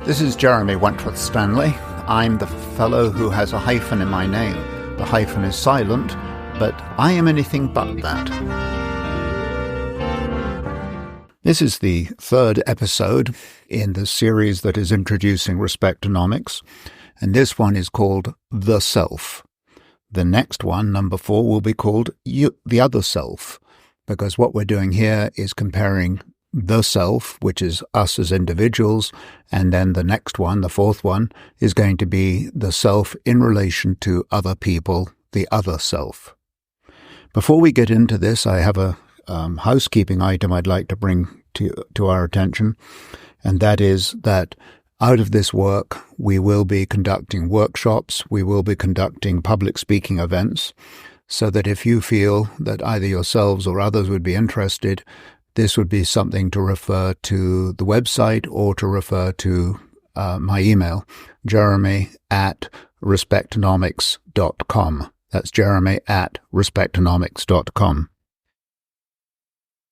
This is Jeremy Wentworth-Stanley. I'm the fellow who has a hyphen in my name. The hyphen is silent, but I am anything but that. This is the third episode in the series that is introducing Respectonomics, and this one is called The Self. The next one, number 4, will be called The Other Self, because what we're doing here is comparing the self, which is us as individuals, and then the next one, the fourth one, is going to be the self in relation to other people, the other self. Before we get into this, I have a housekeeping item I'd like to bring to our attention, and that is that out of this work, we will be conducting workshops, we will be conducting public speaking events, so that if you feel that either yourselves or others would be interested, this would be something to refer to the website or to refer to my email, jeremy@respectonomics.com. That's jeremy@respectonomics.com.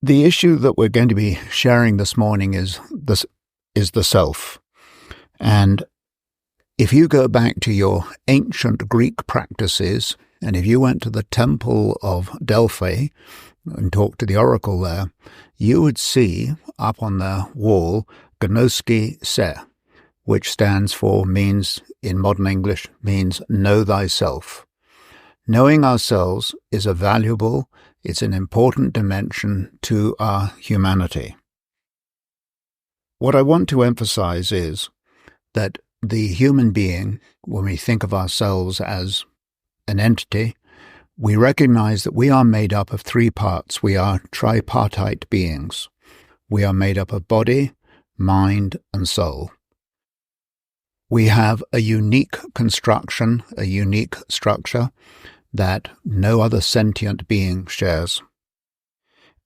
The issue that we're going to be sharing this morning is the self. And if you go back to your ancient Greek practices, and if you went to the Temple of Delphi and talked to the oracle there, you would see up on the wall gnoski se, which means in modern English, means know thyself. Knowing ourselves is it's an important dimension to our humanity. What I want to emphasize is that the human being, when we think of ourselves as an entity, we recognize that we are made up of 3 parts. We are tripartite beings. We are made up of body, mind, and soul. We have a unique construction, a unique structure that no other sentient being shares.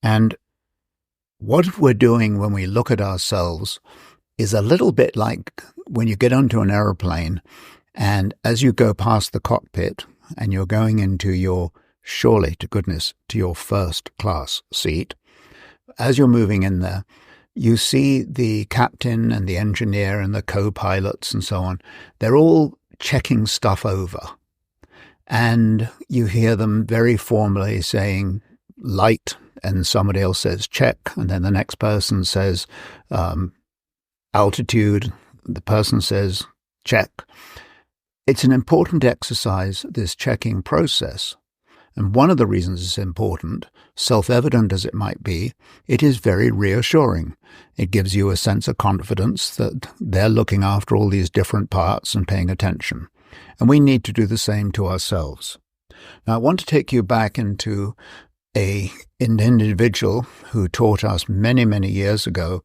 And what we're doing when we look at ourselves is a little bit like when you get onto an aeroplane, and as you go past the cockpit and you're going into your first class seat, as you're moving in there, you see the captain and the engineer and the co-pilots and so on. They're all checking stuff over. And you hear them very formally saying light, and somebody else says check, and then the next person says altitude, the person says check. It's an important exercise, this checking process. And one of the reasons it's important, self-evident as it might be, it is very reassuring. It gives you a sense of confidence that they're looking after all these different parts and paying attention. And we need to do the same to ourselves. Now, I want to take you back into an individual who taught us many, many years ago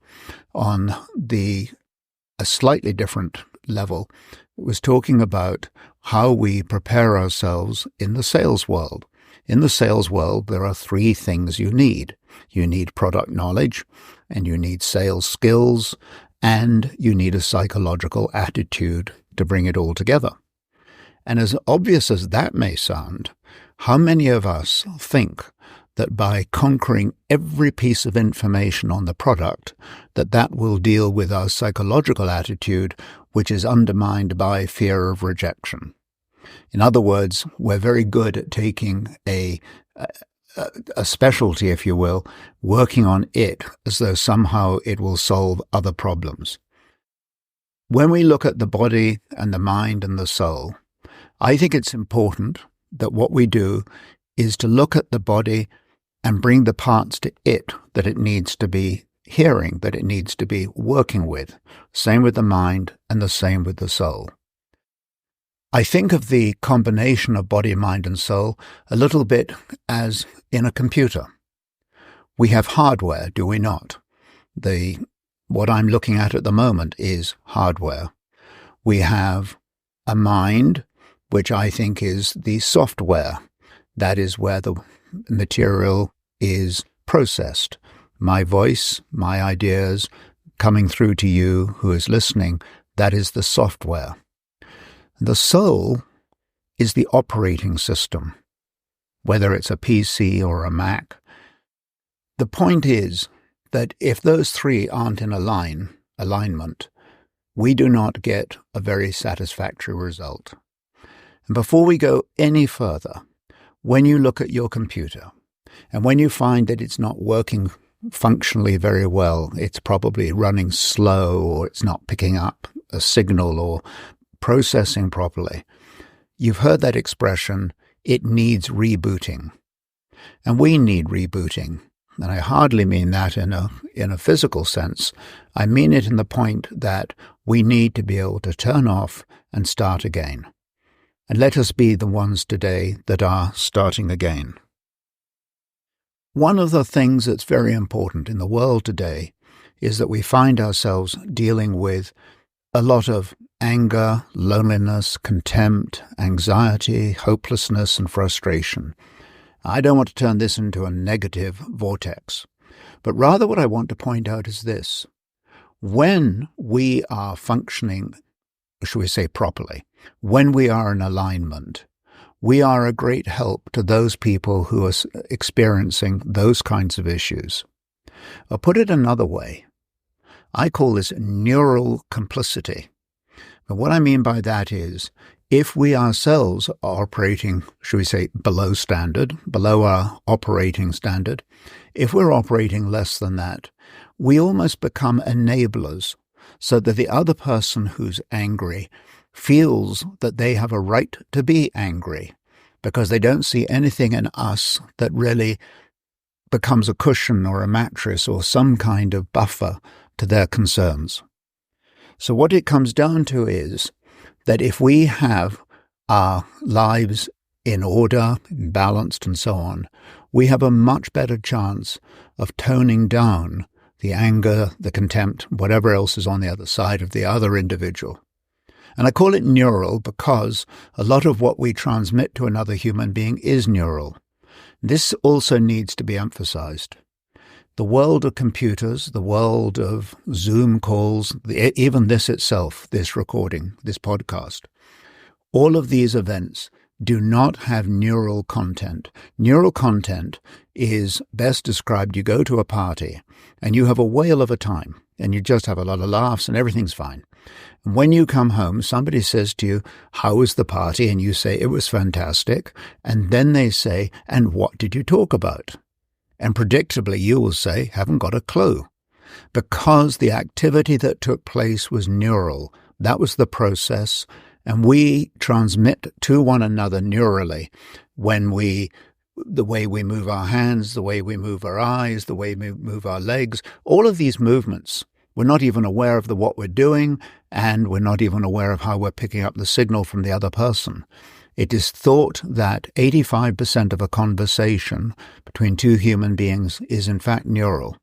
on a slightly different level. It was talking about how we prepare ourselves in the sales world. In the sales world, there are 3 things you need. You need product knowledge, and you need sales skills, and you need a psychological attitude to bring it all together. And as obvious as that may sound, how many of us think that by conquering every piece of information on the product, that will deal with our psychological attitude, which is undermined by fear of rejection? In other words, we're very good at taking a specialty, if you will, working on it as though somehow it will solve other problems. When we look at the body and the mind and the soul, I think it's important that what we do is to look at the body and bring the parts to it that it needs to be hearing, that it needs to be working with. Same with the mind and the same with the soul. I think of the combination of body, mind, and soul a little bit as in a computer. We have hardware, do we not? What I'm looking at the moment is hardware. We have a mind, which I think is the software. That is where the material is processed. My voice, my ideas, coming through to you who is listening, that is the software. The soul is the operating system, whether it's a PC or a Mac. The point is that if those 3 aren't in alignment, we do not get a very satisfactory result. And before we go any further, when you look at your computer and when you find that it's not working functionally very well, it's probably running slow or it's not picking up a signal or processing properly, you've heard that expression, it needs rebooting. And we need rebooting. And I hardly mean that in a physical sense. I mean it in the point that we need to be able to turn off and start again. And let us be the ones today that are starting again. One of the things that's very important in the world today is that we find ourselves dealing with a lot of anger, loneliness, contempt, anxiety, hopelessness, and frustration. I don't want to turn this into a negative vortex, but rather what I want to point out is this. When we are functioning, should we say properly, when we are in alignment, we are a great help to those people who are experiencing those kinds of issues. Or put it another way, I call this neural complicity. But what I mean by that is, if we ourselves are operating, should we say, below standard, below our operating standard, if we're operating less than that, we almost become enablers so that the other person who's angry feels that they have a right to be angry because they don't see anything in us that really becomes a cushion or a mattress or some kind of buffer to their concerns. So what it comes down to is that if we have our lives in order, balanced and so on, we have a much better chance of toning down the anger, the contempt, whatever else is on the other side of the other individual. And I call it neural because a lot of what we transmit to another human being is neural. This also needs to be emphasized. The world of computers, the world of Zoom calls, even this itself, this recording, this podcast, all of these events do not have neural content. Neural content is best described, you go to a party and you have a whale of a time and you just have a lot of laughs and everything's fine. And when you come home, somebody says to you, how was the party? And you say, it was fantastic. And then they say, and what did you talk about? And predictably, you will say, haven't got a clue. Because the activity that took place was neural. That was the process. And we transmit to one another neurally when the way we move our hands, the way we move our eyes, the way we move our legs, all of these movements. We're not even aware of what we're doing, and we're not even aware of how we're picking up the signal from the other person. It is thought that 85% of a conversation between two human beings is in fact neural.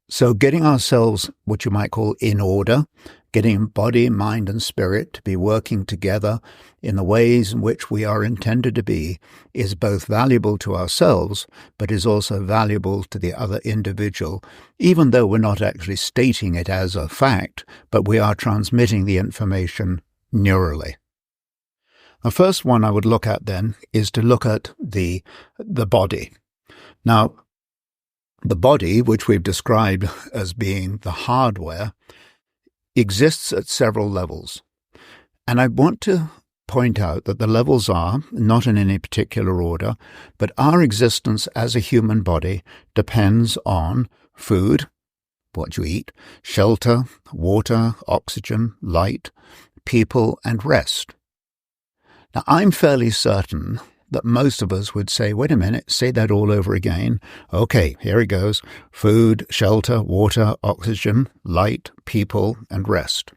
So getting ourselves, what you might call in order, getting body, mind and spirit to be working together in the ways in which we are intended to be is both valuable to ourselves, but is also valuable to the other individual, even though we're not actually stating it as a fact, but we are transmitting the information neurally. The first one I would look at then is to look at the body. Now, the body, which we've described as being the hardware, exists at several levels. And I want to point out that the levels are, not in any particular order, but our existence as a human body depends on food, what you eat, shelter, water, oxygen, light, people, and rest. Now, I'm fairly certain that most of us would say, wait a minute, say that all over again. Okay, here it goes. Food, shelter, water, oxygen, light, people, and rest.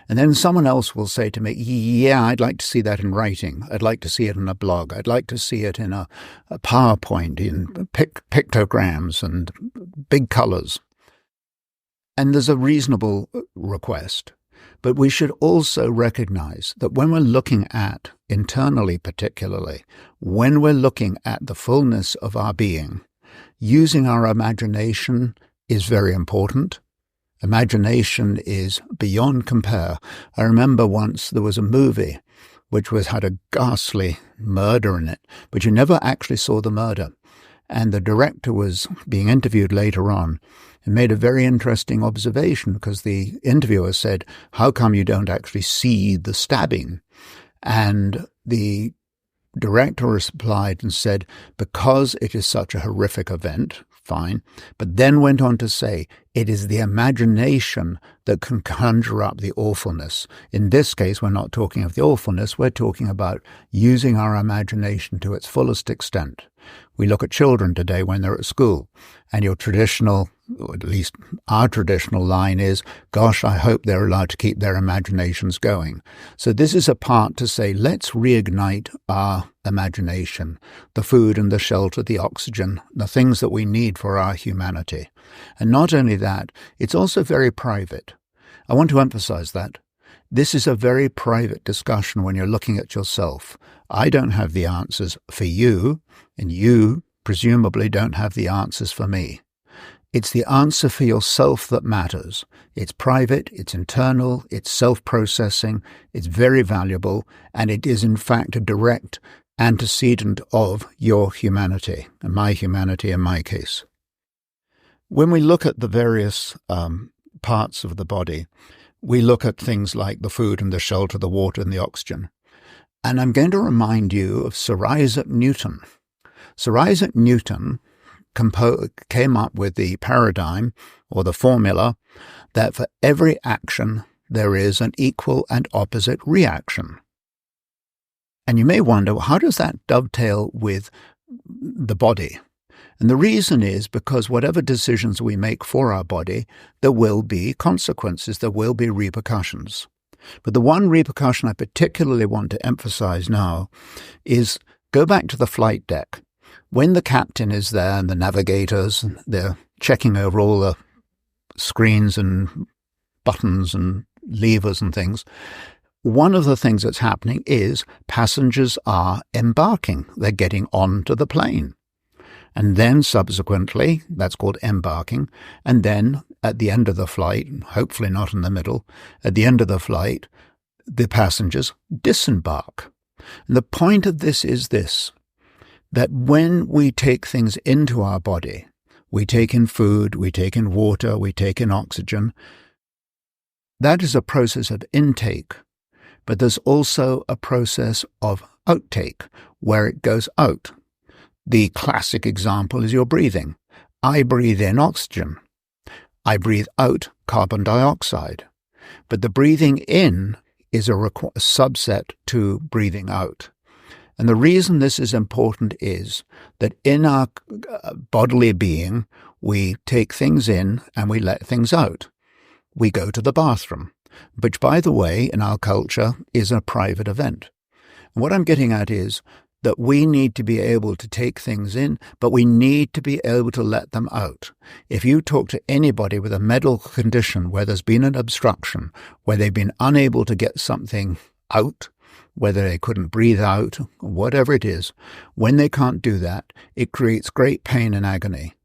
And then someone else will say to me, yeah, I'd like to see that in writing. I'd like to see it in a blog. I'd like to see it in a PowerPoint, in pictograms and big colors. And there's a reasonable request. But we should also recognize that when we're looking at, internally particularly, when we're looking at the fullness of our being, using our imagination is very important. Imagination is beyond compare. I remember once there was a movie which had a ghastly murder in it, but you never actually saw the murder. And the director was being interviewed later on, and made a very interesting observation, because the interviewer said, "How come you don't actually see the stabbing?" And the director replied and said, "Because it is such a horrific event." Fine. But then went on to say, it is the imagination that can conjure up the awfulness. In this case, we're not talking of the awfulness, we're talking about using our imagination to its fullest extent. We look at children today when they're at school, and your traditional, or at least our traditional line is, "Gosh, I hope they're allowed to keep their imaginations going." So this is a part to say, let's reignite our imagination, the food and the shelter, the oxygen, the things that we need for our humanity. And not only that, it's also very private. I want to emphasize that. This is a very private discussion when you're looking at yourself. I don't have the answers for you, and you presumably don't have the answers for me. It's the answer for yourself that matters. It's private, it's internal, it's self-processing, it's very valuable, and it is in fact a direct antecedent of your humanity, and my humanity in my case. When we look at the various parts of the body, we look at things like the food and the shelter, the water and the oxygen. And I'm going to remind you of Sir Isaac Newton. Sir Isaac Newton came up with the paradigm or the formula that for every action there is an equal and opposite reaction. And you may wonder, how does that dovetail with the body? And the reason is because whatever decisions we make for our body, there will be consequences, there will be repercussions. But the one repercussion I particularly want to emphasize now is go back to the flight deck. When the captain is there and the navigators, they're checking over all the screens and buttons and levers and things, one of the things that's happening is passengers are embarking. They're getting onto the plane. And then subsequently, that's called embarking, and then at the end of the flight, hopefully not in the middle, at the end of the flight, the passengers disembark. And the point of this is this, that when we take things into our body, we take in food, we take in water, we take in oxygen, that is a process of intake. But there's also a process of outtake, where it goes out. The classic example is your breathing. I breathe in oxygen. I breathe out carbon dioxide. But the breathing in is a subset to breathing out. And the reason this is important is that in our bodily being, we take things in and we let things out. We go to the bathroom, which, by the way, in our culture is a private event. And what I'm getting at is that we need to be able to take things in, but we need to be able to let them out. If you talk to anybody with a medical condition where there's been an obstruction, where they've been unable to get something out, whether they couldn't breathe out, whatever it is, when they can't do that, it creates great pain and agony.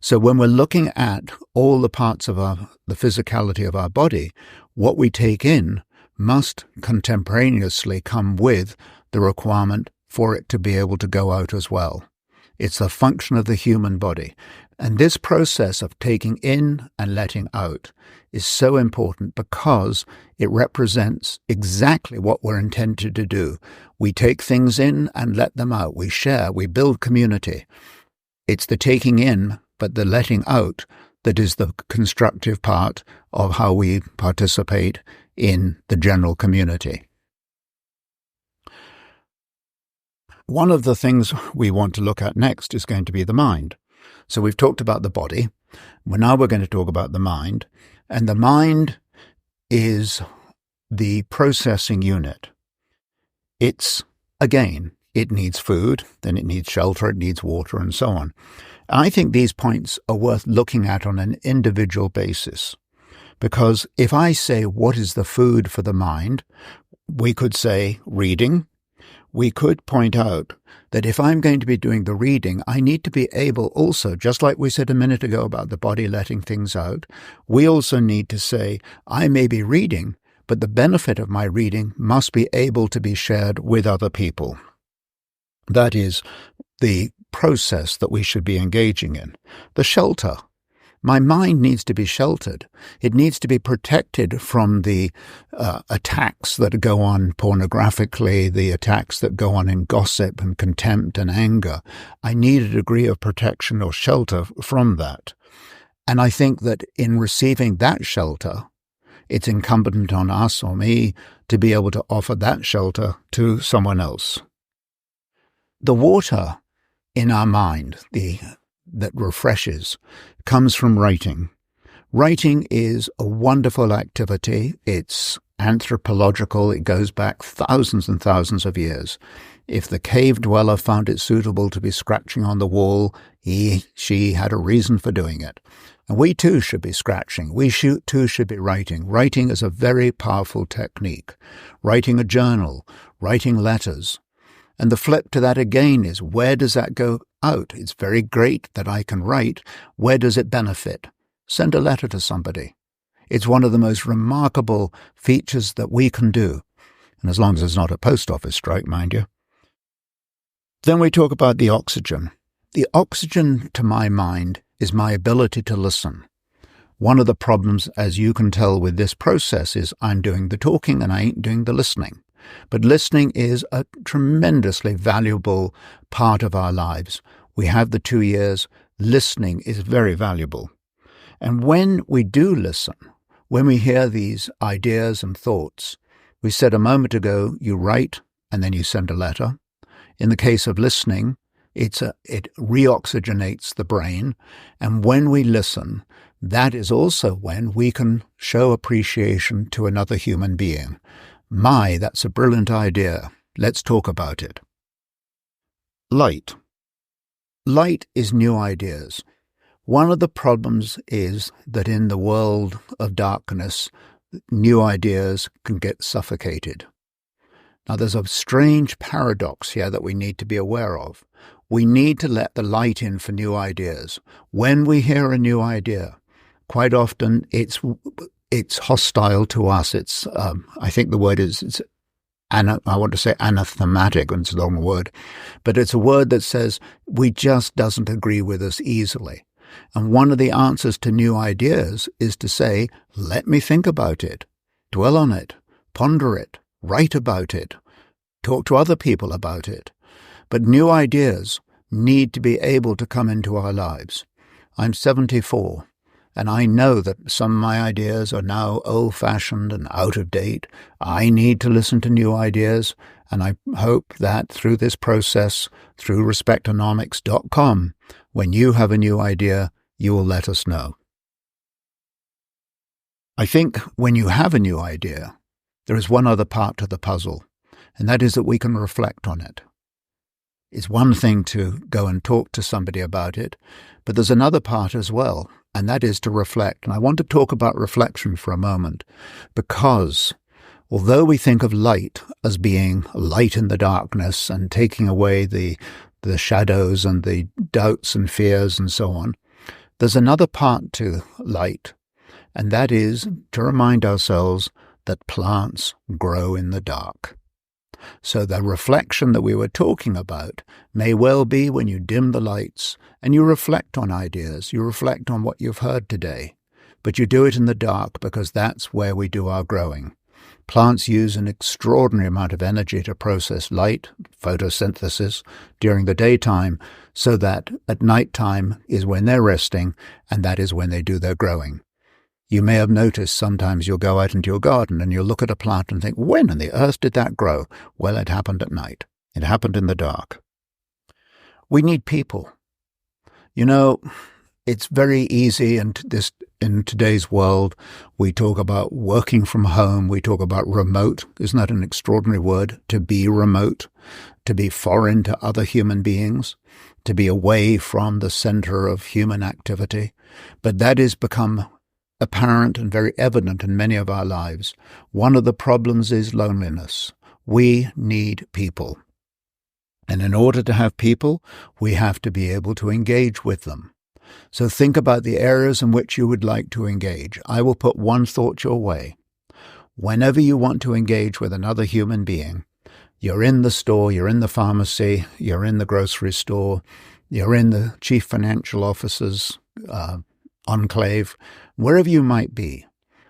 So when we're looking at all the parts of the physicality of our body, what we take in must contemporaneously come with the requirement for it to be able to go out as well. It's a function of the human body. And this process of taking in and letting out is so important because it represents exactly what we're intended to do. We take things in and let them out. We share, we build community. It's the taking in, but the letting out that is the constructive part of how we participate in the general community. One of the things we want to look at next is going to be the mind. So we've talked about the body. Now we're going to talk about the mind. And the mind is the processing unit. It's, again, it needs food, then it needs shelter, it needs water, and so on. I think these points are worth looking at on an individual basis. Because if I say, what is the food for the mind? We could say reading. We could point out that if I'm going to be doing the reading, I need to be able also, just like we said a minute ago about the body letting things out, we also need to say, I may be reading, but the benefit of my reading must be able to be shared with other people. That is the process that we should be engaging in. The shelter. My mind needs to be sheltered. It needs to be protected from the attacks that go on pornographically, the attacks that go on in gossip and contempt and anger. I need a degree of protection or shelter from that. And I think that in receiving that shelter, it's incumbent on us or me to be able to offer that shelter to someone else. The water in our mind, that refreshes, comes from writing. Writing is a wonderful activity. It's anthropological. It goes back thousands and thousands of years. If the cave dweller found it suitable to be scratching on the wall, she had a reason for doing it. And we too should be scratching. We too should be writing. Writing is a very powerful technique. Writing a journal, writing letters. And the flip to that again is, where does that go out? It's very great that I can write. Where does it benefit? Send a letter to somebody. It's one of the most remarkable features that we can do. And as long as it's not a post office strike, mind you. Then we talk about the oxygen. The oxygen, to my mind, is my ability to listen. One of the problems, as you can tell with this process, is I'm doing the talking and I ain't doing the listening. But listening is a tremendously valuable part of our lives. We have the 2 years. Listening is very valuable. And when we do listen, when we hear these ideas and thoughts, we said a moment ago, you write and then you send a letter. In the case of listening, it reoxygenates the brain. And when we listen, that is also when we can show appreciation to another human being. That's a brilliant idea. Let's talk about it. Light. Light is new ideas. One of the problems is that in the world of darkness, new ideas can get suffocated. Now, there's a strange paradox here that we need to be aware of. We need to let the light in for new ideas. When we hear a new idea, quite often it's hostile to us. It's, I think the word is, I want to say anathematic, and it's the wrong word, but it's a word that says we just doesn't agree with us easily. And one of the answers to new ideas is to say, let me think about it, dwell on it, ponder it, write about it, talk to other people about it. But new ideas need to be able to come into our lives. I'm 74. And I know that some of my ideas are now old-fashioned and out of date. I need to listen to new ideas, and I hope that through this process, through Respectonomics.com, when you have a new idea, you will let us know. I think when you have a new idea, there is one other part to the puzzle, and that is that we can reflect on it. It's one thing to go and talk to somebody about it, but there's another part as well, and that is to reflect. And I want to talk about reflection for a moment, because although we think of light as being light in the darkness and taking away the shadows and the doubts and fears and so on, there's another part to light, and that is to remind ourselves that plants grow in the dark. So the reflection that we were talking about may well be when you dim the lights and you reflect on ideas, you reflect on what you've heard today, but you do it in the dark because that's where we do our growing. Plants use an extraordinary amount of energy to process light, photosynthesis, during the daytime, so that at night time is when they're resting, and that is when they do their growing. You may have noticed sometimes you'll go out into your garden and you'll look at a plant and think, when in the earth did that grow? Well, it happened at night. It happened in the dark. We need people. You know, it's very easy in today's world. We talk about working from home. We talk about remote. Isn't that an extraordinary word? To be remote, to be foreign to other human beings, to be away from the center of human activity. But that has become apparent and very evident in many of our lives. One of the problems is loneliness. We need people. And in order to have people, we have to be able to engage with them. So think about the areas in which you would like to engage. I will put one thought your way. Whenever you want to engage with another human being, you're in the store, you're in the pharmacy, you're in the grocery store, you're in the chief financial officer's enclave, wherever you might be,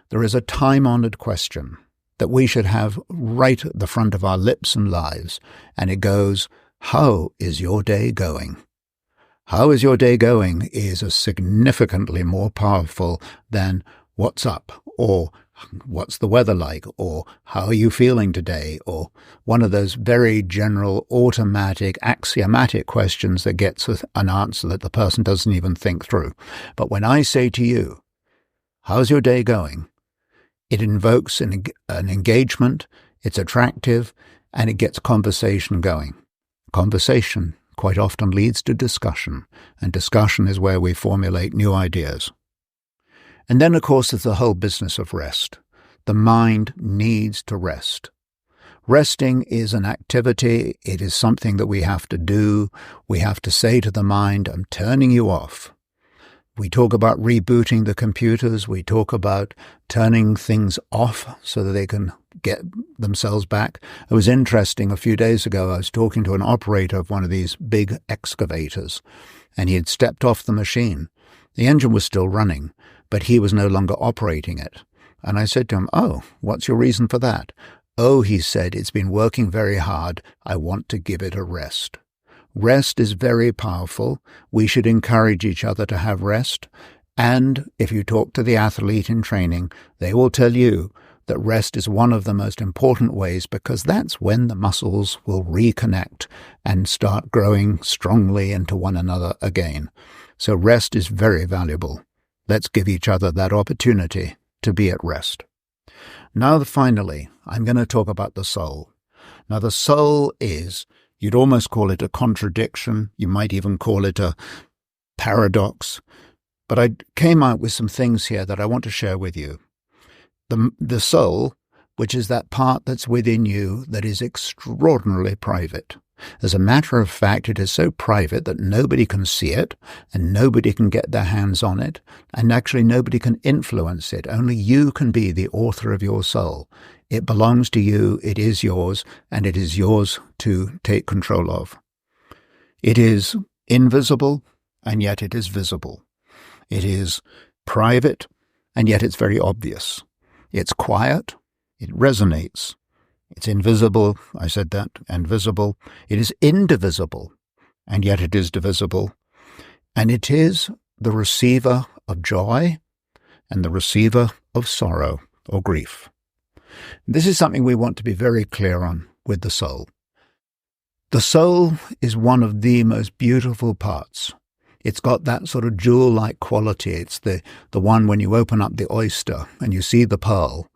there is a time-honored question that we should have right at the front of our lips and lives, and it goes, how is your day going? How is your day going is a significantly more powerful than what's up, or what's the weather like, or how are you feeling today, or one of those very general, automatic, axiomatic questions that gets an answer that the person doesn't even think through. But when I say to you, how's your day going? It invokes an engagement, it's attractive, and it gets conversation going. Conversation quite often leads to discussion, and discussion is where we formulate new ideas. And then, of course, there's the whole business of rest. The mind needs to rest. Resting is an activity. It is something that we have to do. We have to say to the mind, I'm turning you off. We talk about rebooting the computers. We talk about turning things off so that they can get themselves back. It was interesting. A few days ago, I was talking to an operator of one of these big excavators, and he had stepped off the machine. The engine was still running, but he was no longer operating it. And I said to him, oh, what's your reason for that? Oh, he said, it's been working very hard. I want to give it a rest. Rest is very powerful. We should encourage each other to have rest. And if you talk to the athlete in training, they will tell you that rest is one of the most important ways, because that's when the muscles will reconnect and start growing strongly into one another again. So rest is very valuable. Let's give each other that opportunity to be at rest. Now, finally, I'm going to talk about the soul. Now, the soul is, you'd almost call it a contradiction. You might even call it a paradox. But I came out with some things here that I want to share with you. The soul, which is that part that's within you that is extraordinarily private. As a matter of fact, it is so private that nobody can see it, and nobody can get their hands on it, and actually nobody can influence it. Only you can be the author of your soul. It belongs to you, it is yours, and it is yours to take control of. It is invisible, and yet it is visible. It is private, and yet it's very obvious. It's quiet, it resonates. It's invisible, I said that, and visible. It is indivisible, and yet it is divisible. And it is the receiver of joy and the receiver of sorrow or grief. This is something we want to be very clear on with the soul. The soul is one of the most beautiful parts. It's got that sort of jewel-like quality. It's the one when you open up the oyster and you see the pearl.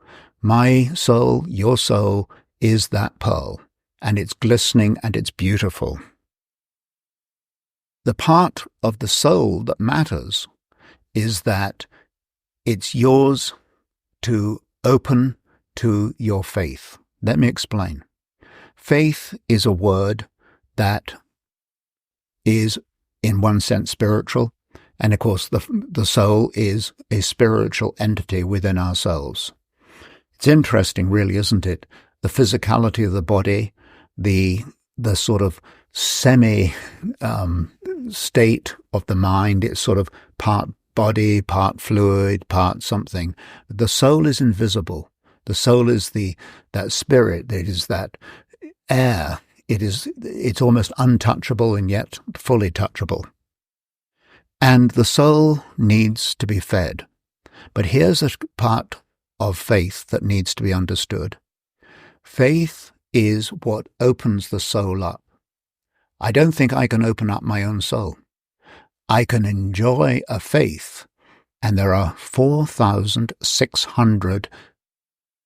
My soul, your soul, is that pearl, and it's glistening and it's beautiful. The part of the soul that matters is that it's yours to open to your faith. Let me explain. Faith is a word that is, in one sense, spiritual, and of course the soul is a spiritual entity within ourselves. It's interesting, really, isn't it? The physicality of the body, the sort of semi state of the mind. It's sort of part body, part fluid, part something. The soul is invisible. The soul is that spirit. It is that air. It's almost untouchable and yet fully touchable. And the soul needs to be fed. But here's a part of faith that needs to be understood. Faith is what opens the soul up. I don't think I can open up my own soul. I can enjoy a faith, and there are 4,600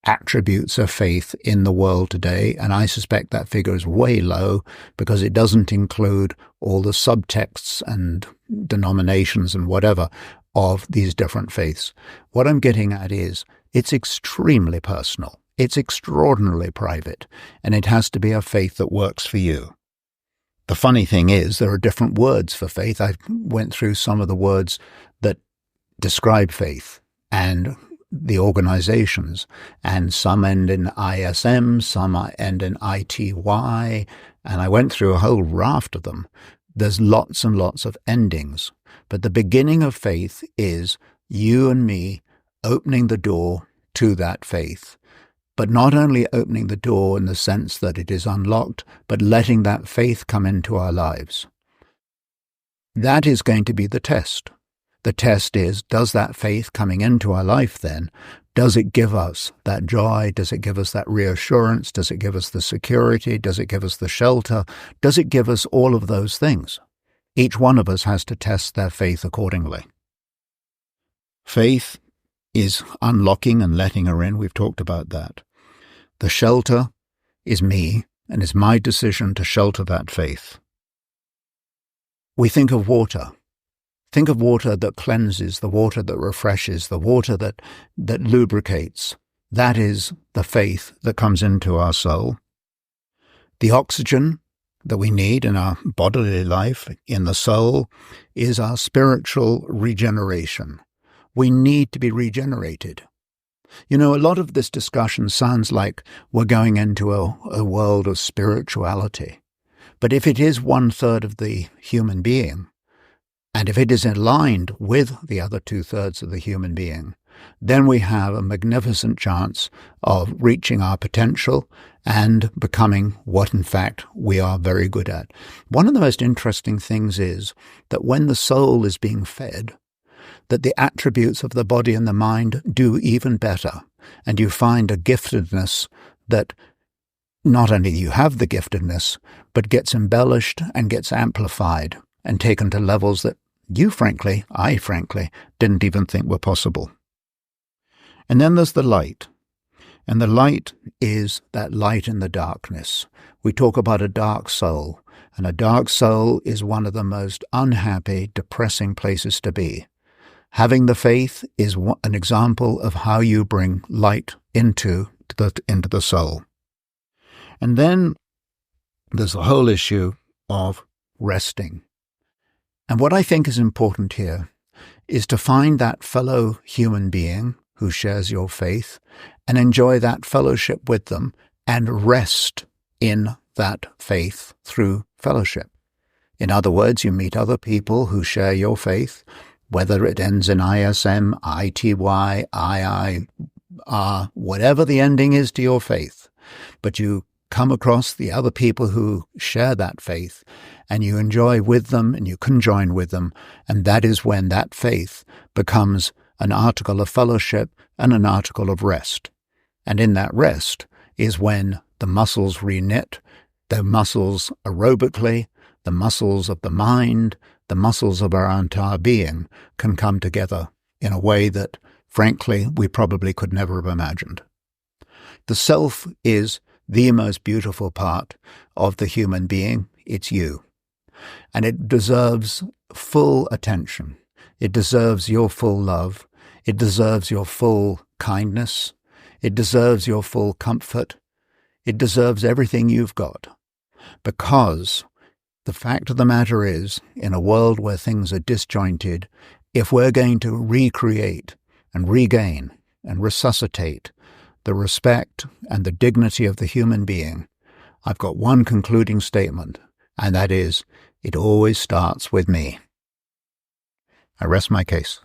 attributes of faith in the world today, and I suspect that figure is way low because it doesn't include all the subtexts and denominations and whatever of these different faiths. What I'm getting at is it's extremely personal. It's extraordinarily private, and it has to be a faith that works for you. The funny thing is there are different words for faith. I went through some of the words that describe faith and the organizations, and some end in ISM, some end in ITY, and I went through a whole raft of them. There's lots and lots of endings. But the beginning of faith is you and me opening the door to that faith. But not only opening the door in the sense that it is unlocked, but letting that faith come into our lives. That is going to be the test. The test is, does that faith coming into our life then, does it give us that joy? Does it give us that reassurance? Does it give us the security? Does it give us the shelter? Does it give us all of those things? Each one of us has to test their faith accordingly. Faith is unlocking and letting her in. We've talked about that. The shelter is me, and it's my decision to shelter that faith. We think of water. Think of water that cleanses, the water that refreshes, the water that lubricates. That is the faith that comes into our soul. The oxygen that we need in our bodily life, in the soul, is our spiritual regeneration. We need to be regenerated. You know, a lot of this discussion sounds like we're going into a world of spirituality. But if it is 1/3 of the human being, and if it is aligned with the other 2/3 of the human being, then we have a magnificent chance of reaching our potential and becoming what, in fact, we are very good at. One of the most interesting things is that when the soul is being fed, that the attributes of the body and the mind do even better, and you find a giftedness that not only you have the giftedness, but gets embellished and gets amplified and taken to levels that I frankly, didn't even think were possible. And then there's the light. And the light is that light in the darkness. We talk about a dark soul, and a dark soul is one of the most unhappy, depressing places to be. Having the faith is an example of how you bring light into the soul. And then there's the whole issue of resting. And what I think is important here is to find that fellow human being who shares your faith and enjoy that fellowship with them and rest in that faith through fellowship. In other words, you meet other people who share your faith, whether it ends in ISM, ITY, IIR, whatever the ending is to your faith, but you come across the other people who share that faith and you enjoy with them and you conjoin with them, and that is when that faith becomes an article of fellowship and an article of rest. And in that rest is when the muscles reknit, the muscles aerobically, the muscles of the mind, the muscles of our entire being can come together in a way that, frankly, we probably could never have imagined. The self is the most beautiful part of the human being. It's you. And it deserves full attention. It deserves your full love. It deserves your full kindness. It deserves your full comfort. It deserves everything you've got. Because the fact of the matter is, in a world where things are disjointed, if we're going to recreate and regain and resuscitate the respect and the dignity of the human being, I've got one concluding statement, and that is, it always starts with me. I rest my case.